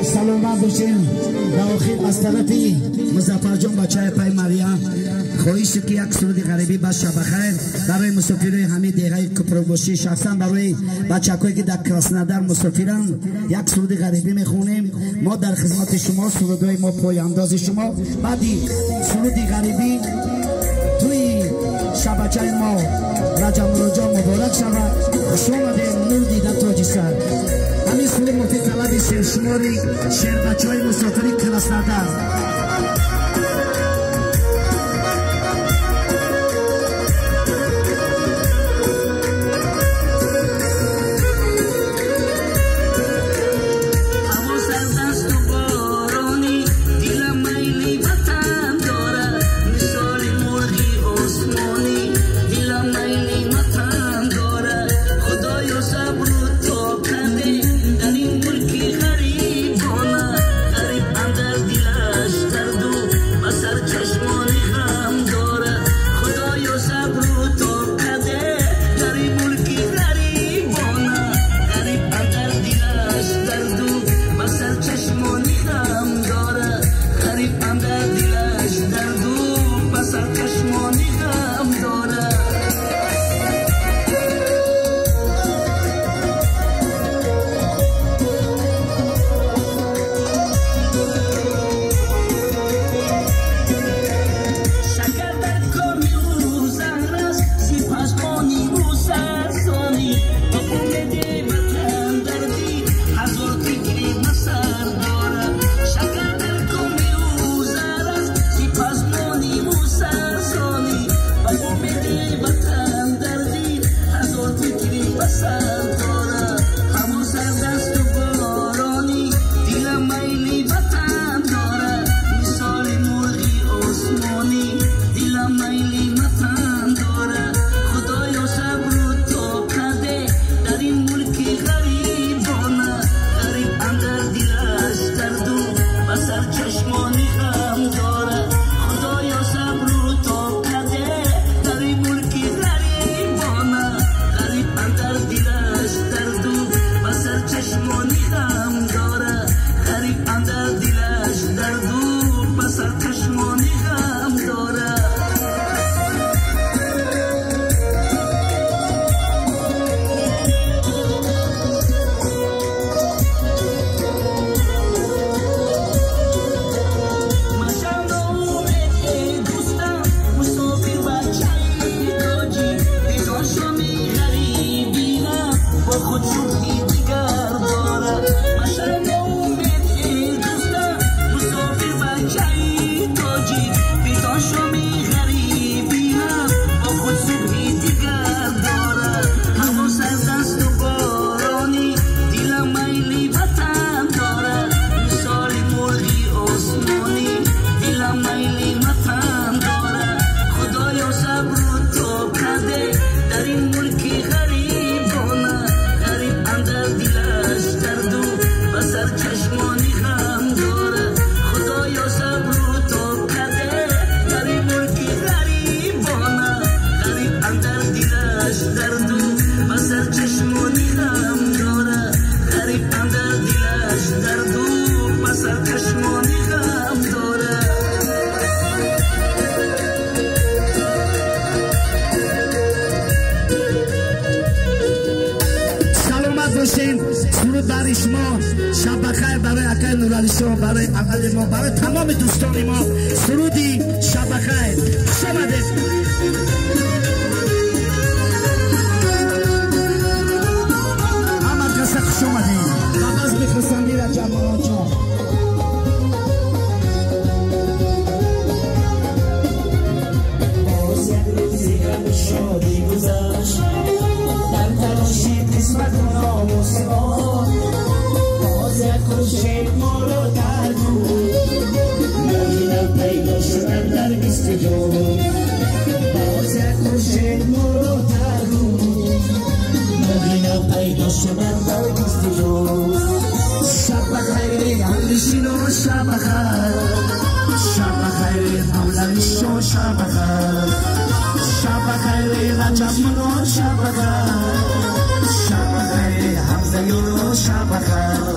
سلامت باشین. در آخر از طرف مظفر جان بچه پای مریم خواهش که یک سرود غریبی با شب بخیر برای مسافرای همه دیگه کپروباشی، شخصا برای بچه‌هایی که در کراسنودر مسافرن یک سرود غریبی میخونیم. ما در خدمت شما، سرودهای ما پای انداز شما. بعدی سرودی غریبی توی شبکه ما رجب مراجع مبارک شود. خوش آمدید نور دیدن تاج سر. همین سرود مفید طلب شیرشماری شیر بچه‌های مسافری کراسنودر. سرود برای شما، شب بخیر برای اکای نورعلی شما، برای اقل ما، برای تمام دوستان ما. سرودی شب بخیر. شماده احمد قصه خوش آمدین. نماز بخستندی را جمعان جان. باز یک روزی هم شادی گذشت، در تلاشی قسمت ناموس ما. باز یک خورشید ما را در بود، ماهی پیدا شدن در بیست جون. باز یک خورشید ما را در بود، ماهی پیدا شدن در بیست جون. شب بخیر همنشین و شب بخیر، شب بخیر مولوی شو شب بخیر، شب بخیر رجب منو شب بخیر، شب بخیر حمزه یورو شب بخیر.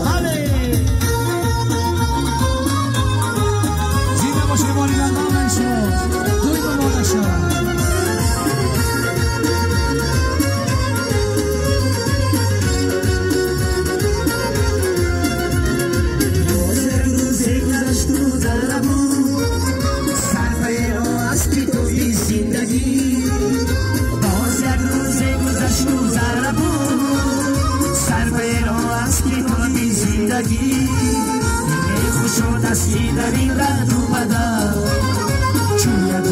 خوشا دستی در این رد اومدم چون یاد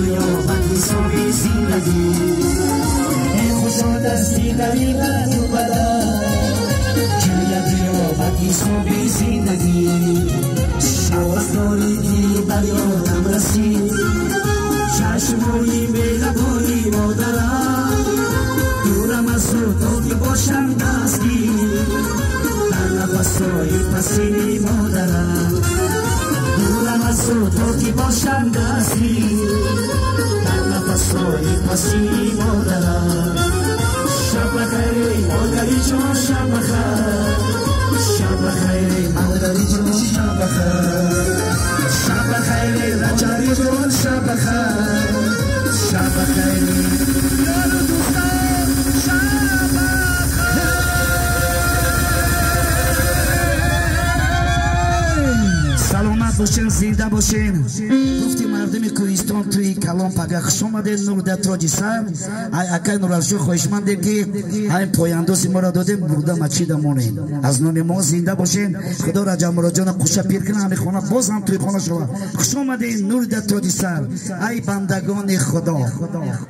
حسابی زندگی خوشا دستی در این رد اومدم چون یاد حسابی زندگی شواز داری که بر یادم رسید چشمایی مهربانی مادرم دورم از تو که باشم دستی در نفسهای پسینی مادرم دورم از تو که باشم دستی در نفسهای پسینی مادرم شب بخیر مادری جان شب بخیر شب بخیر مادری جان شب بخیر شب بخیر رجایی جان شب بخیر شب بخیر یارو دوستان شب بخیر سلامت باشین زنده باشین گفتی مردم کوهستان توی کلام پگاه خوش آمدین نور در تاج سر ای اکای نورالشو خوشمندیم که های پایاندازی ما را دادیم برده مچیده مونین از نام ما زنده باشین خدا را جمع را جان خوشه پیر کنه همی خونه باز هم توی خانه شما خوش آمدین نور در تاج سر ای بندگان خدا